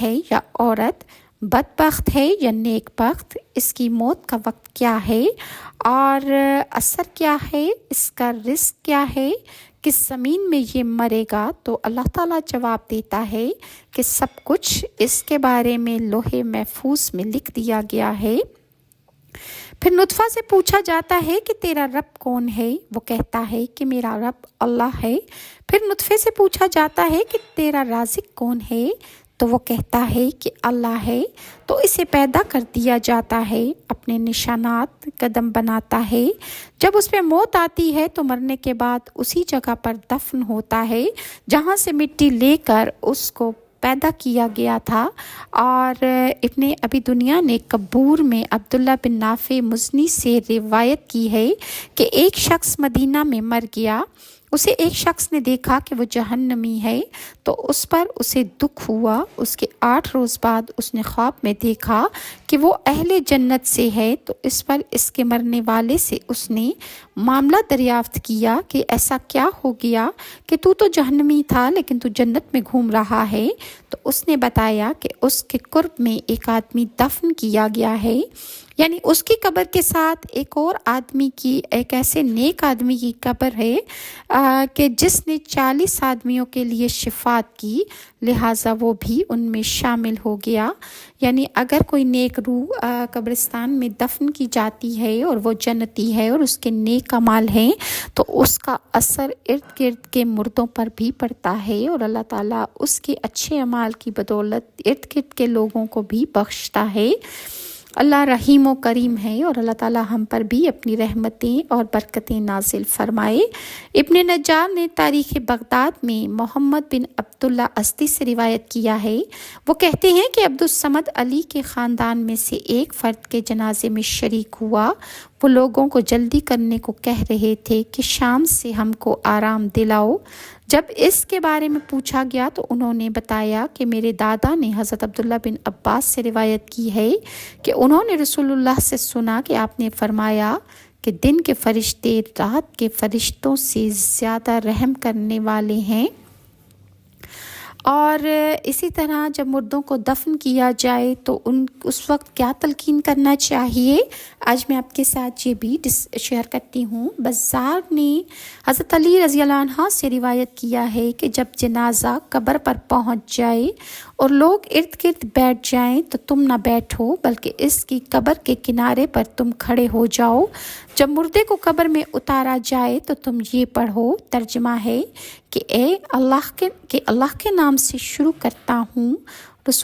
ہے یا عورت، بدبخت ہے یا نیک بخت، اس کی موت کا وقت کیا ہے اور اثر کیا ہے، اس کا رزق کیا ہے، کس زمین میں یہ مرے گا؟ تو اللہ تعالیٰ جواب دیتا ہے کہ سب کچھ اس کے بارے میں لوح محفوظ میں لکھ دیا گیا ہے۔ پھر نطفہ سے پوچھا جاتا ہے کہ تیرا رب کون ہے؟ وہ کہتا ہے کہ میرا رب اللہ ہے۔ پھر نطفے سے پوچھا جاتا ہے کہ تیرا رازق کون ہے؟ تو وہ کہتا ہے کہ اللہ ہے۔ تو اسے پیدا کر دیا جاتا ہے، اپنے نشانات قدم بناتا ہے۔ جب اس پہ موت آتی ہے تو مرنے کے بعد اسی جگہ پر دفن ہوتا ہے جہاں سے مٹی لے کر اس کو پیدا کیا گیا تھا۔ اور ابن ابی دنیا نے قبور میں عبداللہ بن نافع مزنی سے روایت کی ہے کہ ایک شخص مدینہ میں مر گیا، اسے ایک شخص نے دیکھا کہ وہ جہنمی ہے تو اس پر اسے دکھ ہوا۔ اس کے 8 روز بعد اس نے خواب میں دیکھا کہ وہ اہل جنت سے ہے، تو اس پر اس کے مرنے والے سے اس نے معاملہ دریافت کیا کہ ایسا کیا ہو گیا کہ تو جہنمی تھا لیکن تو جنت میں گھوم رہا ہے؟ تو اس نے بتایا کہ اس کے قرب میں ایک آدمی دفن کیا گیا ہے، یعنی اس کی قبر کے ساتھ ایک اور آدمی کی، ایک ایسے نیک آدمی کی قبر ہے کہ جس نے 40 آدمیوں کے لیے شفاعت کی، لہٰذا وہ بھی ان میں شامل ہو گیا۔ یعنی اگر کوئی نیک روح قبرستان میں دفن کی جاتی ہے اور وہ جنتی ہے اور اس کے نیک اعمال ہیں تو اس کا اثر ارد گرد کے مردوں پر بھی پڑتا ہے، اور اللہ تعالیٰ اس کے اچھے اعمال کی بدولت ارد گرد کے لوگوں کو بھی بخشتا ہے۔ اللہ رحیم و کریم ہے، اور اللہ تعالیٰ ہم پر بھی اپنی رحمتیں اور برکتیں نازل فرمائے۔ ابن نجار نے تاریخ بغداد میں محمد بن عبداللہ ازدی سے روایت کیا ہے، وہ کہتے ہیں کہ عبدالصمد علی کے خاندان میں سے ایک فرد کے جنازے میں شریک ہوا۔ وہ لوگوں کو جلدی کرنے کو کہہ رہے تھے کہ شام سے ہم کو آرام دلاؤ۔ جب اس کے بارے میں پوچھا گیا تو انہوں نے بتایا کہ میرے دادا نے حضرت عبداللہ بن عباس سے روایت کی ہے کہ انہوں نے رسول اللہ سے سنا کہ آپ نے فرمایا کہ دن کے فرشتے رات کے فرشتوں سے زیادہ رحم کرنے والے ہیں۔ اور اسی طرح جب مردوں کو دفن کیا جائے تو اس وقت کیا تلقین کرنا چاہیے، آج میں آپ کے ساتھ یہ بھی شیئر کرتی ہوں۔ بزار نے حضرت علی رضی اللہ عنہ سے روایت کیا ہے کہ جب جنازہ قبر پر پہنچ جائے اور لوگ ارد گرد بیٹھ جائیں تو تم نہ بیٹھو بلکہ اس کی قبر کے کنارے پر تم کھڑے ہو جاؤ۔ جب مردے کو قبر میں اتارا جائے تو تم یہ پڑھو، ترجمہ ہے کہ اللہ کے نام سے شروع کرتا ہوں